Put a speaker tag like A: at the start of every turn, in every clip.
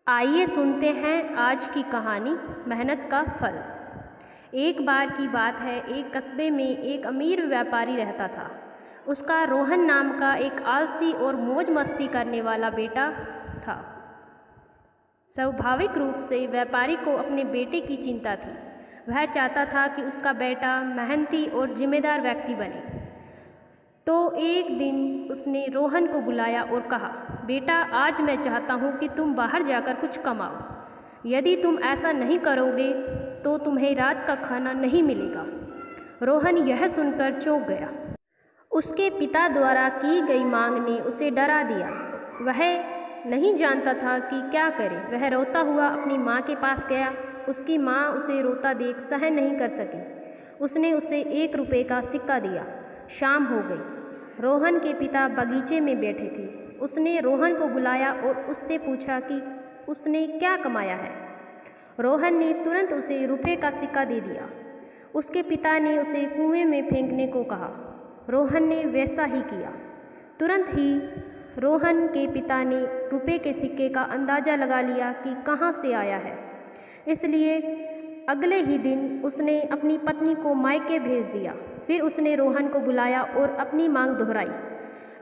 A: आइए सुनते हैं आज की कहानी मेहनत का फल। एक बार की बात है, एक कस्बे में एक अमीर व्यापारी रहता था। उसका रोहन नाम का एक आलसी और मौज मस्ती करने वाला बेटा था। स्वाभाविक रूप से व्यापारी को अपने बेटे की चिंता थी। वह चाहता था कि उसका बेटा मेहनती और जिम्मेदार व्यक्ति बने। तो एक दिन उसने रोहन को बुलाया और कहा, बेटा, आज मैं चाहता हूँ कि तुम बाहर जाकर कुछ कमाओ। यदि तुम ऐसा नहीं करोगे तो तुम्हें रात का खाना नहीं मिलेगा। रोहन यह सुनकर चौंक गया। उसके पिता द्वारा की गई मांग ने उसे डरा दिया। वह नहीं जानता था कि क्या करे। वह रोता हुआ अपनी माँ के पास गया। उसकी माँ उसे रोता देख सहन नहीं कर सकी। उसने उसे 1 रुपये का सिक्का दिया। शाम हो गई। रोहन के पिता बगीचे में बैठे थे। उसने रोहन को बुलाया और उससे पूछा कि उसने क्या कमाया है। रोहन ने तुरंत उसे रुपये का सिक्का दे दिया। उसके पिता ने उसे कुएं में फेंकने को कहा। रोहन ने वैसा ही किया। तुरंत ही रोहन के पिता ने रुपये के सिक्के का अंदाज़ा लगा लिया कि कहाँ से आया है। इसलिए अगले ही दिन उसने अपनी पत्नी को मायके भेज दिया। फिर उसने रोहन को बुलाया और अपनी मांग दोहराई।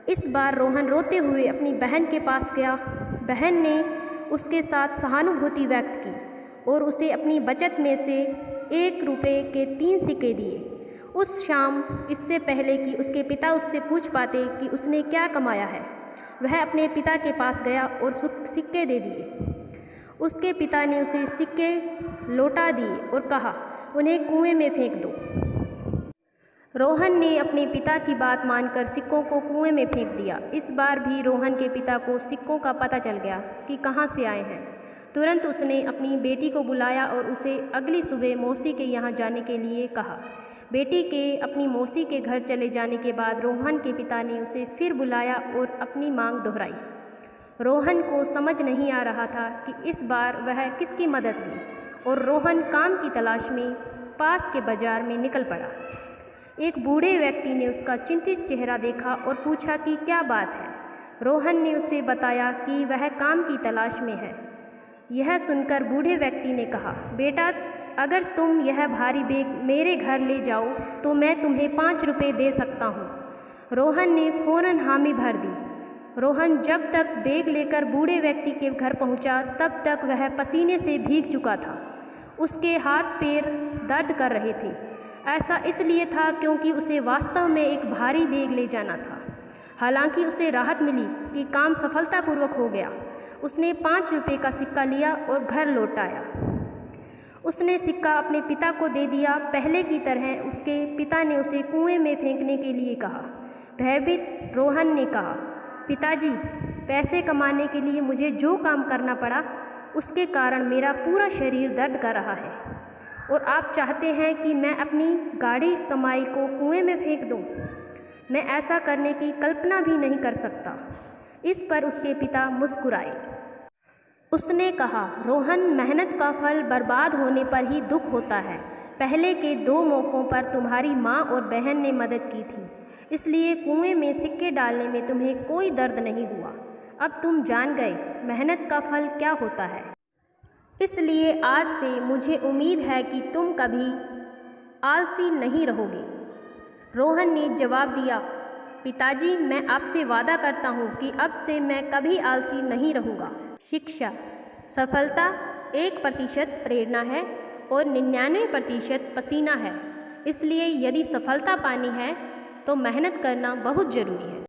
A: इस बार रोहन रोते हुए अपनी बहन के पास गया। बहन ने उसके साथ सहानुभूति व्यक्त की और उसे अपनी बचत में से 1 रुपये के 3 सिक्के दिए। उस शाम, इससे पहले कि उसके पिता उससे पूछ पाते कि उसने क्या कमाया है, वह अपने पिता के पास गया और सिक्के दे दिए। उसके पिता ने उसे सिक्के लौटा दिए और कहा, उन्हें कुएं में फेंक दो। रोहन ने अपने पिता की बात मानकर सिक्कों को कुएं में फेंक दिया। इस बार भी रोहन के पिता को सिक्कों का पता चल गया कि कहाँ से आए हैं। तुरंत उसने अपनी बेटी को बुलाया और उसे अगली सुबह मौसी के यहाँ जाने के लिए कहा। बेटी के अपनी मौसी के घर चले जाने के बाद रोहन के पिता ने उसे फिर बुलाया और अपनी मांग दोहराई। रोहन को समझ नहीं आ रहा था कि इस बार वह किसकी मदद ली, और रोहन काम की तलाश में पास के बाजार में निकल पड़ा। एक बूढ़े व्यक्ति ने उसका चिंतित चेहरा देखा और पूछा कि क्या बात है। रोहन ने उसे बताया कि वह काम की तलाश में है। यह सुनकर बूढ़े व्यक्ति ने कहा, बेटा, अगर तुम यह भारी बैग मेरे घर ले जाओ तो मैं तुम्हें 5 रुपये दे सकता हूँ। रोहन ने फौरन हामी भर दी। रोहन जब तक बैग लेकर बूढ़े व्यक्ति के घर पहुँचा, तब तक वह पसीने से भीग चुका था। उसके हाथ पैर दर्द कर रहे थे। ऐसा इसलिए था क्योंकि उसे वास्तव में एक भारी बैग ले जाना था। हालांकि उसे राहत मिली कि काम सफलतापूर्वक हो गया। उसने 5 रुपये का सिक्का लिया और घर लौट आया। उसने सिक्का अपने पिता को दे दिया। पहले की तरह उसके पिता ने उसे कुएं में फेंकने के लिए कहा। भयभीत रोहन ने कहा, पिताजी, पैसे कमाने के लिए मुझे जो काम करना पड़ा, उसके कारण मेरा पूरा शरीर दर्द कर रहा है, और आप चाहते हैं कि मैं अपनी गाढ़ी कमाई को कुएं में फेंक दूं? मैं ऐसा करने की कल्पना भी नहीं कर सकता। इस पर उसके पिता मुस्कुराए। उसने कहा, रोहन, मेहनत का फल बर्बाद होने पर ही दुख होता है। पहले के 2 मौक़ों पर तुम्हारी माँ और बहन ने मदद की थी, इसलिए कुएं में सिक्के डालने में तुम्हें कोई दर्द नहीं हुआ। अब तुम जान गए मेहनत का फल क्या होता है। इसलिए आज से मुझे उम्मीद है कि तुम कभी आलसी नहीं रहोगे। रोहन ने जवाब दिया, पिताजी, मैं आपसे वादा करता हूँ कि अब से मैं कभी आलसी नहीं रहूँगा। शिक्षा। सफलता 1% प्रेरणा है और 99% पसीना है। इसलिए यदि सफलता पानी है तो मेहनत करना बहुत ज़रूरी है।